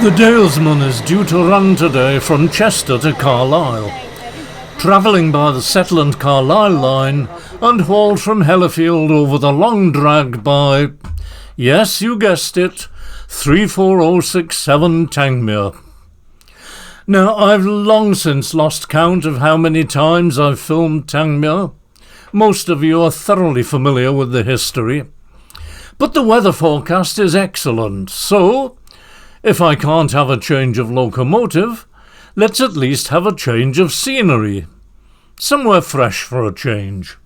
The Dalesman is due to run today from Chester to Carlisle, travelling by the Settle and Carlisle line and hauled from Hellifield over the long drag by, yes, you guessed it, 34067 Tangmere. Now, I've long since lost count of how many times I've filmed Tangmere. Most of you are thoroughly familiar with the history. But the weather forecast is excellent, so if I can't have a change of locomotive, let's at least have a change of scenery. Somewhere fresh for a change.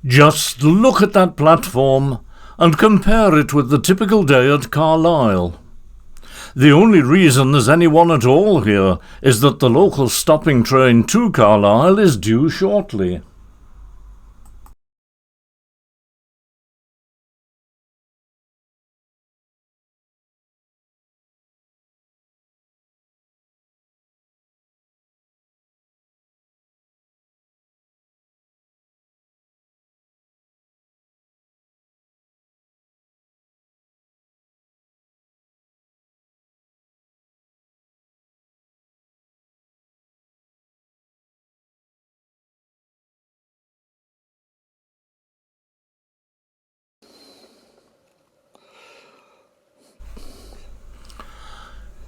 Just look at that platform and compare it with the typical day at Carlisle. The only reason there's anyone at all here is that the local stopping train to Carlisle is due shortly.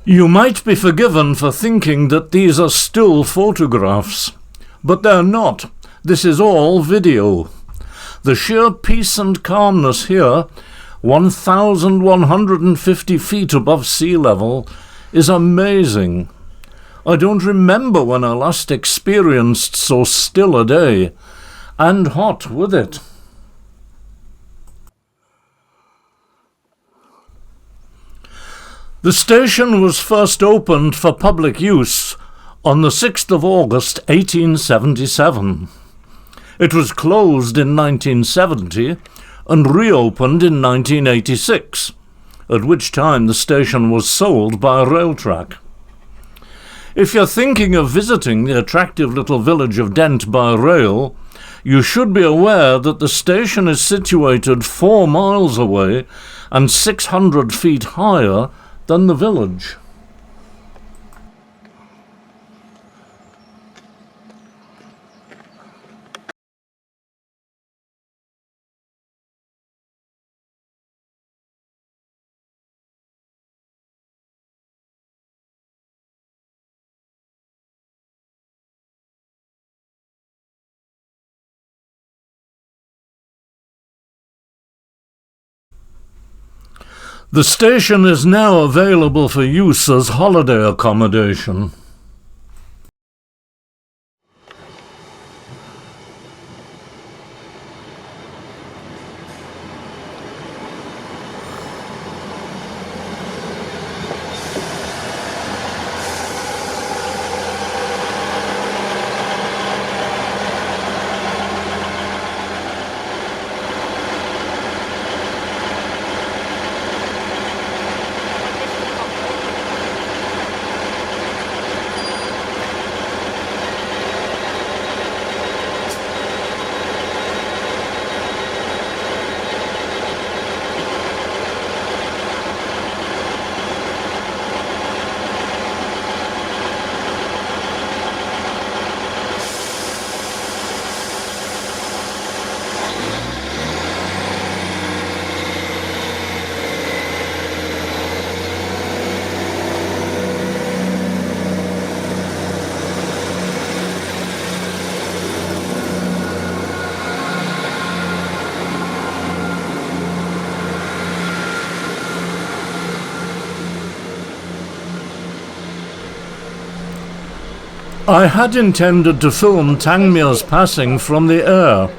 You might be forgiven for thinking that these are still photographs, but they're not. This is all video. The sheer peace and calmness here, 1,150 feet above sea level, is amazing. I don't remember when I last experienced so still a day, and hot with it. The station was first opened for public use on the 6th of August 1877. It was closed in 1970 and reopened in 1986, at which time the station was sold by a rail track. If you're thinking of visiting the attractive little village of Dent by rail, you should be aware that the station is situated 4 miles away and 600 feet higher than the village. The station is now available for use as holiday accommodation. I had intended to film Tangmere's passing from the air,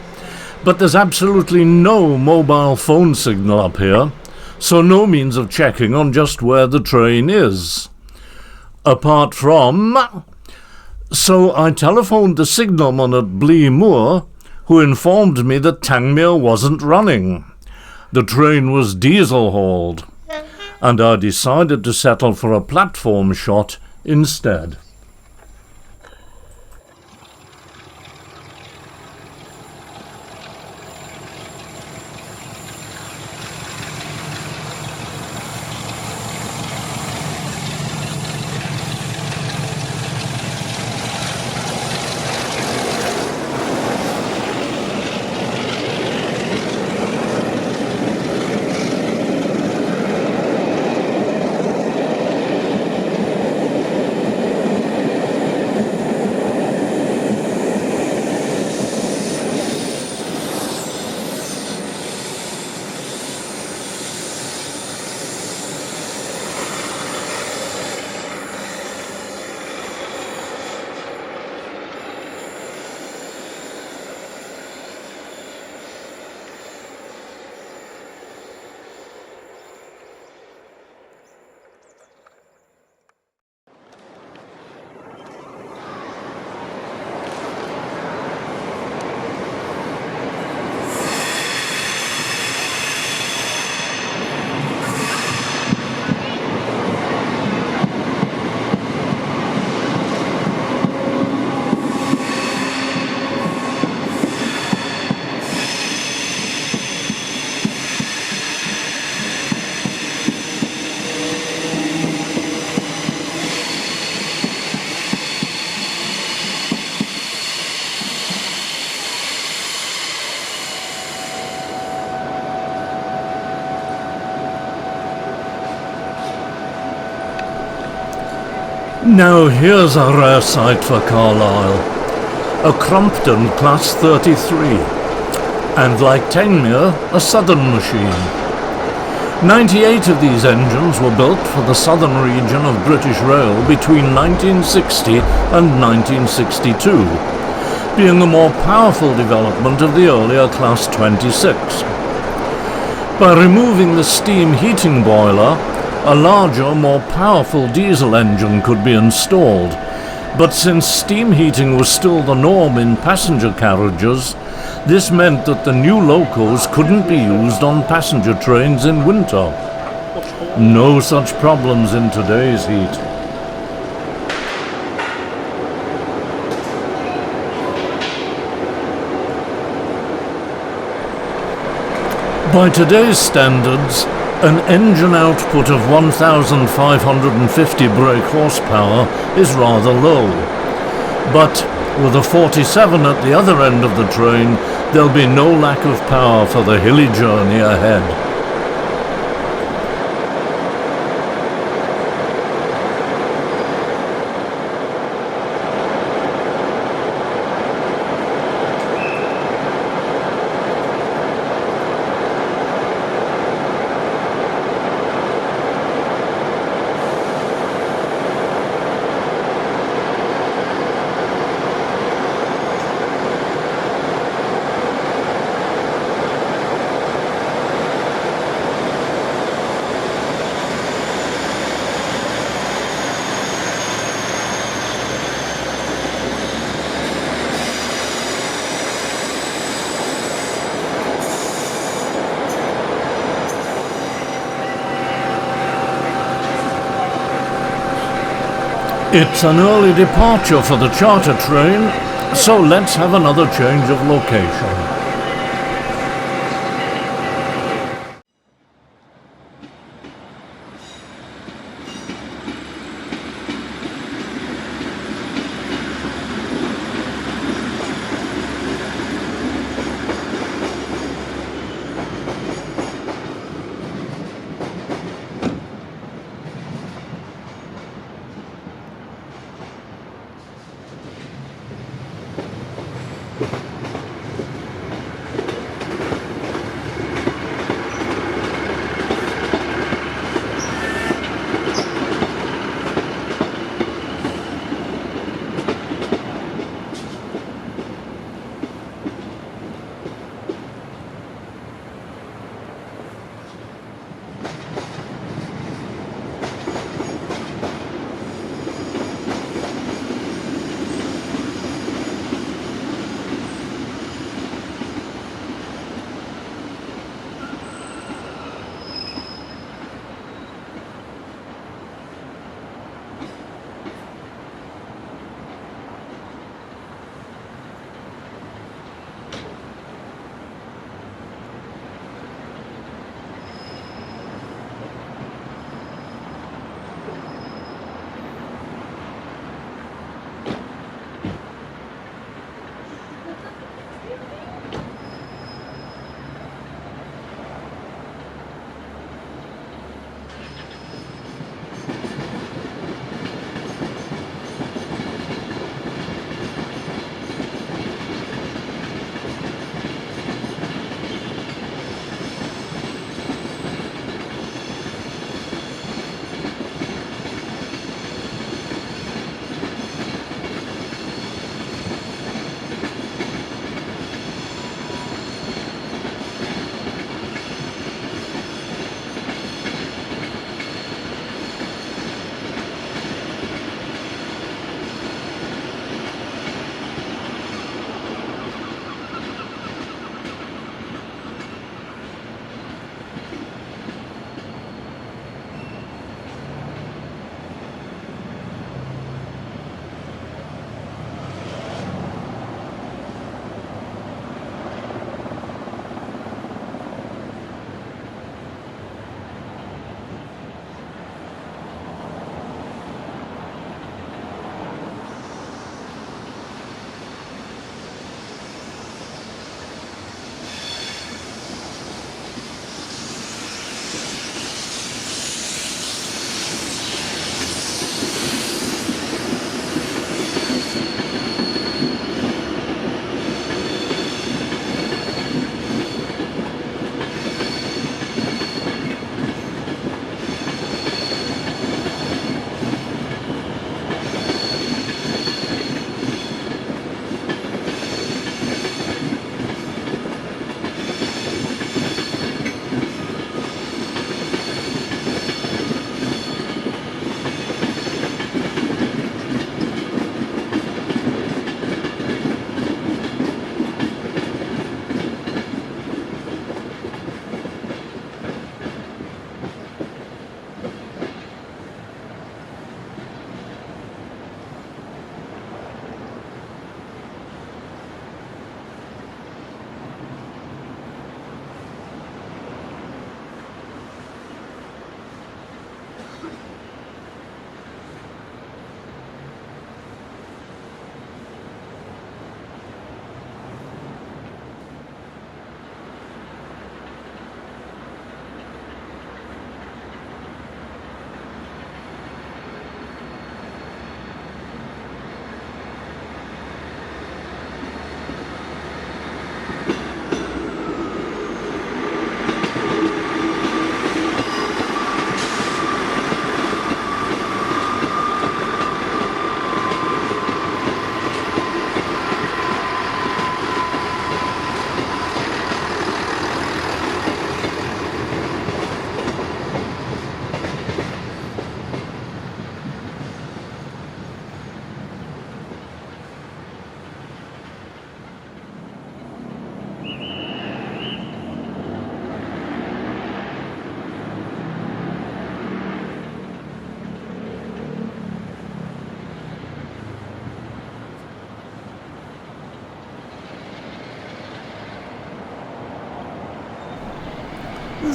but there's absolutely no mobile phone signal up here, so no means of checking on just where the train is. Apart from... So I telephoned the signalman at Blee Moor, who informed me that Tangmere wasn't running. The train was diesel-hauled, and I decided to settle for a platform shot instead. Now here's a rare sight for Carlisle. A Crompton Class 33, and like Tangmere, a southern machine. 98 of these engines were built for the southern region of British Rail between 1960 and 1962, being a more powerful development of the earlier Class 26. By removing the steam heating boiler, a larger, more powerful diesel engine could be installed, but since steam heating was still the norm in passenger carriages, this meant that the new locos couldn't be used on passenger trains in winter. No such problems in today's heat. By today's standards, an engine output of 1,550 brake horsepower is rather low. But with a 47 at the other end of the train, there'll be no lack of power for the hilly journey ahead. It's an early departure for the charter train, so let's have another change of location.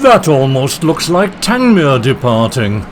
That almost looks like Tangmere departing.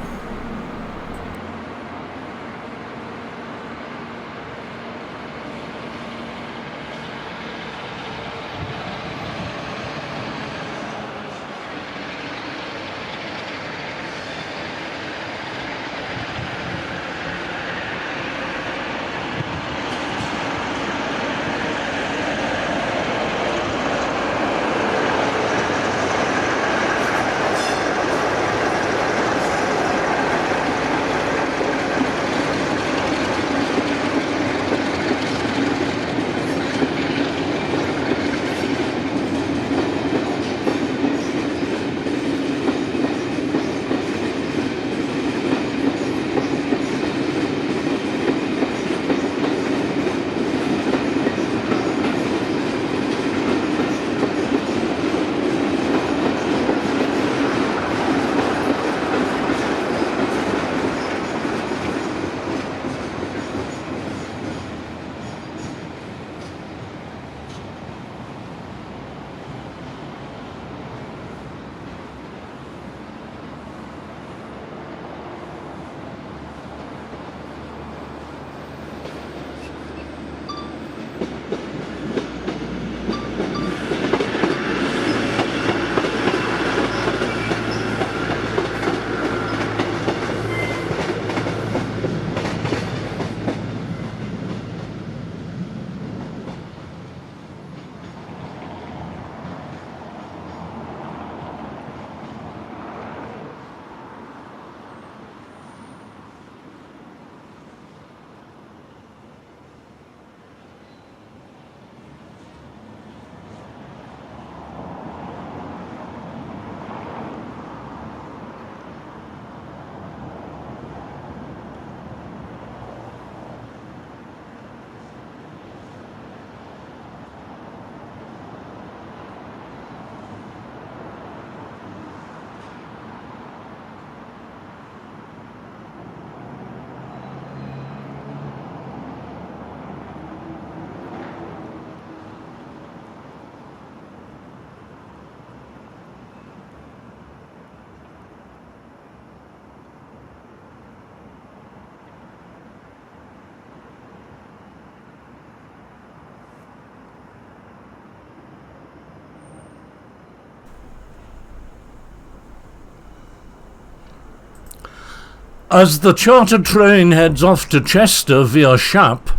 As the charter train heads off to Chester via Shap,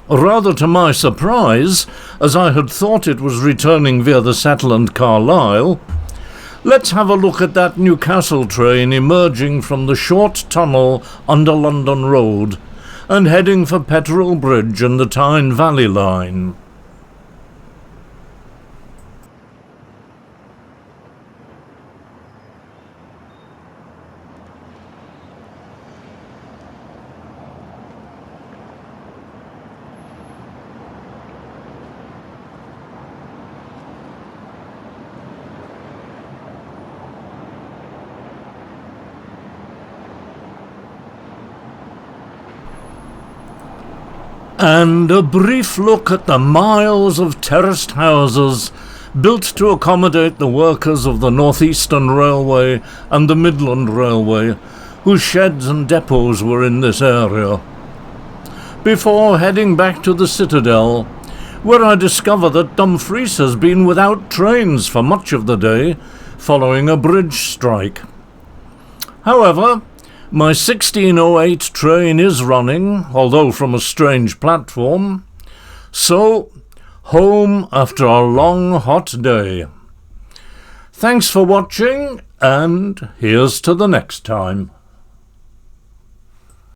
rather to my surprise, as I had thought it was returning via the Settle and Carlisle, let's have a look at that Newcastle train emerging from the short tunnel under London Road and heading for Petrel Bridge and the Tyne Valley line. And a brief look at the miles of terraced houses built to accommodate the workers of the North Eastern Railway and the Midland Railway, whose sheds and depots were in this area, before heading back to the citadel, where I discover that Dumfries has been without trains for much of the day following a bridge strike. However, my 1608 train is running, although from a strange platform, so home after a long hot day. Thanks for watching, and here's to the next time.